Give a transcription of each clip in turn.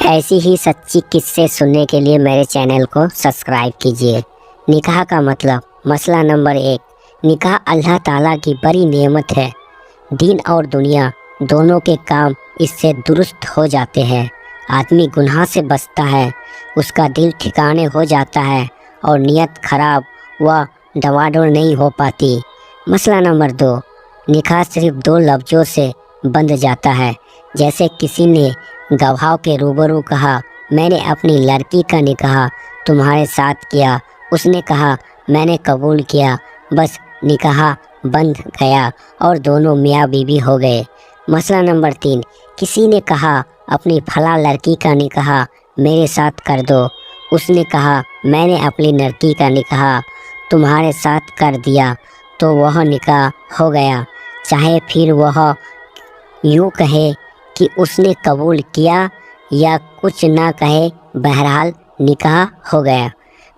ایسی ہی سچی قصے سننے کے لیے میرے چینل کو سبسکرائب کیجیے۔ نکاح کا مطلب۔ مسئلہ نمبر 1، نکاح اللہ تعالیٰ کی بڑی نعمت ہے۔ دین اور دنیا دونوں کے کام اس سے درست ہو جاتے ہیں۔ آدمی گناہ سے بچتا ہے، اس کا دل ٹھکانے ہو جاتا ہے اور نیت خراب و ڈواڈول نہیں ہو پاتی۔ مسئلہ نمبر 2، نکاح صرف 2 لفظوں سے بندھ جاتا ہے۔ جیسے کسی نے گواہوں کے روبرو کہا، میں نے اپنی لڑکی کا نکاح تمہارے ساتھ کیا۔ اس نے کہا، میں نے قبول کیا۔ بس نکاح بندھ گیا اور دونوں میاں بیوی ہو گئے۔ مسئلہ نمبر 3، کسی نے کہا اپنی فلاں لڑکی کا نکاح میرے ساتھ کر دو۔ اس نے کہا، میں نے اپنی لڑکی کا نکاح تمہارے ساتھ کر دیا، تو وہ نکاح ہو گیا، چاہے پھر وہ یوں کہے کہ اس نے قبول کیا یا کچھ نہ کہے، بہرحال نکاح ہو گیا۔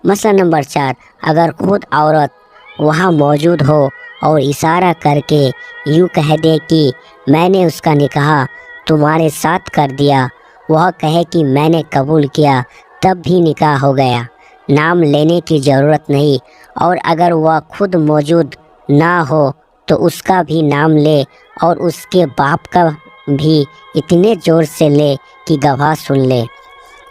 مسئلہ نمبر 4، اگر خود عورت وہاں موجود ہو اور اشارہ کر کے یوں کہہ دے کہ میں نے اس کا نکاح تمہارے ساتھ کر دیا، وہ کہے کہ میں نے قبول کیا، تب بھی نکاح ہو گیا، نام لینے کی ضرورت نہیں۔ اور اگر وہ خود موجود نہ ہو تو اس کا بھی نام لے اور اس کے باپ کا بھی اتنے زور سے لے کہ گواہ سن لے۔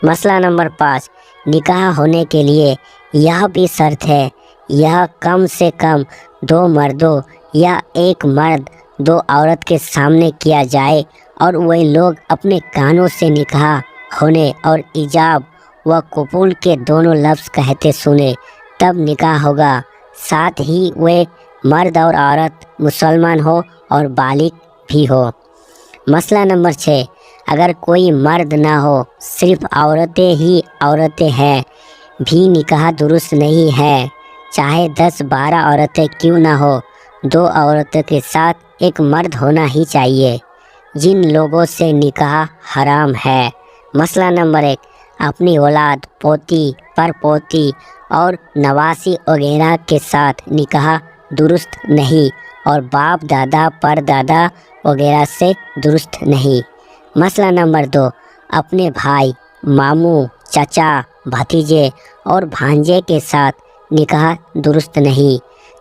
مسئلہ نمبر 5، نکاح ہونے کے لیے یہ بھی شرط ہے، یہ کم سے کم 2 مردوں یا 1 مرد 2 عورت کے سامنے کیا جائے اور وہ لوگ اپنے کانوں سے نکاح ہونے اور ایجاب و قبول کے دونوں لفظ کہتے سنے، تب نکاح ہوگا۔ ساتھ ہی وہ مرد اور عورت مسلمان ہو اور بالغ بھی ہو۔ مسئلہ نمبر 6، اگر کوئی مرد نہ ہو، صرف عورتیں ہی عورتیں ہیں، بھی نکاح درست نہیں ہے، چاہے 10-12 عورتیں کیوں نہ ہو، 2 عورتوں کے ساتھ 1 مرد ہونا ہی چاہیے۔ جن لوگوں سے نکاح حرام ہے۔ مسئلہ نمبر 1، اپنی اولاد، پوتی، پر پوتی اور نواسی وغیرہ کے ساتھ نکاح درست نہیں، اور باپ دادا پر دادا وغیرہ سے درست نہیں۔ مسئلہ نمبر 2، اپنے بھائی، ماموں، چچا، بھتیجے اور بھانجے کے ساتھ نکاح درست نہیں۔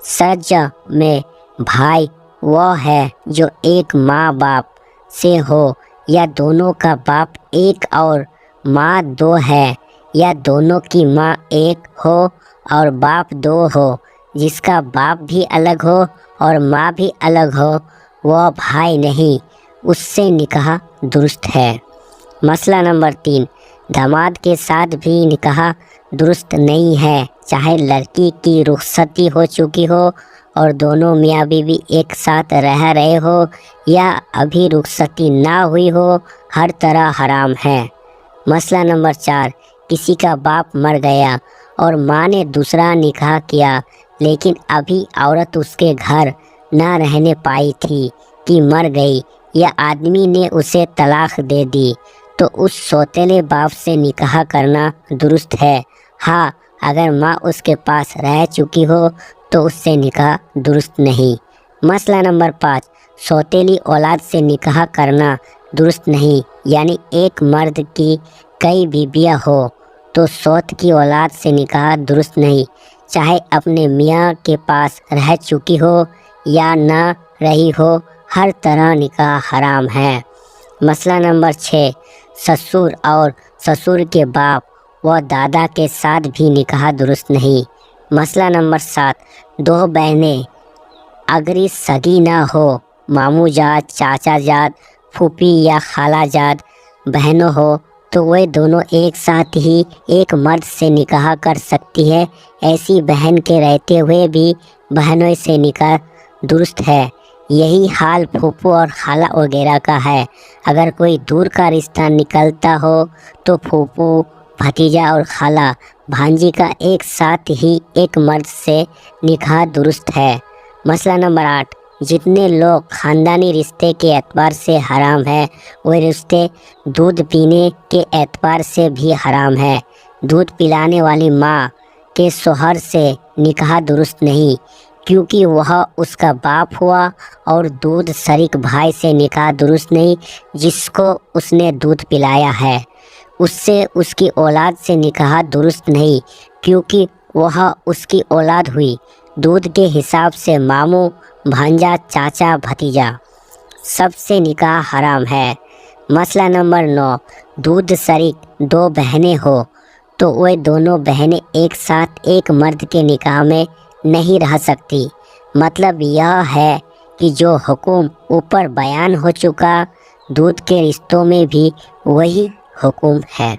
سچ میں بھائی وہ ہے جو ایک ماں باپ سے ہو، یا دونوں کا باپ ایک اور ماں 2 ہے، یا دونوں کی ماں ایک ہو اور باپ 2 ہو، جس کا باپ بھی الگ ہو اور ماں بھی الگ ہو، وہ بھائی نہیں، اس سے نکاح درست ہے۔ مسئلہ نمبر 3، داماد کے ساتھ بھی نکاح درست نہیں ہے، چاہے لڑکی کی رخصتی ہو چکی ہو اور دونوں میاں بیوی ایک ساتھ رہ رہے ہو، یا ابھی رخصتی نہ ہوئی ہو، ہر طرح حرام ہے۔ مسئلہ نمبر 4، کسی کا باپ مر گیا اور ماں نے دوسرا نکاح کیا، لیکن ابھی عورت اس کے گھر نہ رہنے پائی تھی کہ مر گئی، یا آدمی نے اسے طلاق دے دی، تو اس سوتیلے باپ سے نکاح کرنا درست ہے۔ ہاں، اگر ماں اس کے پاس رہ چکی ہو تو اس سے نکاح درست نہیں۔ مسئلہ نمبر 5، سوتیلی اولاد سے نکاح کرنا درست نہیں، یعنی ایک مرد کی کئی بیویاں ہو تو سوت کی اولاد سے نکاح درست نہیں، چاہے اپنے میاں کے پاس رہ چکی ہو یا نہ رہی ہو، ہر طرح نکاح حرام ہے۔ مسئلہ نمبر 6، سسر اور سسر کے باپ و دادا کے ساتھ بھی نکاح درست نہیں۔ مسئلہ نمبر 7، 2 بہنیں اگر سگی نہ ہو، ماموں جات، چاچا جات، پھوپھی یا خالہ جات بہنوں ہو، تو وہ دونوں ایک ساتھ ہی ایک مرد سے نکاح کر سکتی ہے۔ ایسی بہن کے رہتے ہوئے بھی بہنوں سے نکاح درست ہے۔ یہی حال پھوپھو اور خالہ وغیرہ کا ہے۔ اگر کوئی دور کا رشتہ نکلتا ہو تو پھوپھو، بھتیجا اور خالہ، بھانجی کا ایک ساتھ ہی ایک مرد سے نکاح درست ہے۔ مسئلہ نمبر 8، جتنے لوگ خاندانی رشتے کے اعتبار سے حرام ہے، وہ رشتے دودھ پینے کے اعتبار سے بھی حرام ہے۔ دودھ پلانے والی ماں کے شوہر سے نکاح درست نہیں، کیونکہ وہ اس کا باپ ہوا، اور دودھ شریک بھائی سے نکاح درست نہیں، جس کو اس نے دودھ پلایا ہے۔ اس سے اس کی اولاد سے نکاح درست نہیں، کیونکہ وہ اس کی اولاد ہوئی۔ دودھ کے حساب سے ماموں، بھانجا، چاچا، بھتیجا سب سے نکاح حرام ہے۔ مسئلہ نمبر 9، دودھ شریک دو بہنیں ہو تو وہ دونوں بہنیں ایک ساتھ ایک مرد کے نکاح میں نہیں رہ سکتی۔ مطلب یہ ہے کہ جو حکم اوپر بیان ہو چکا، دودھ کے رشتوں میں بھی وہی حکم ہے۔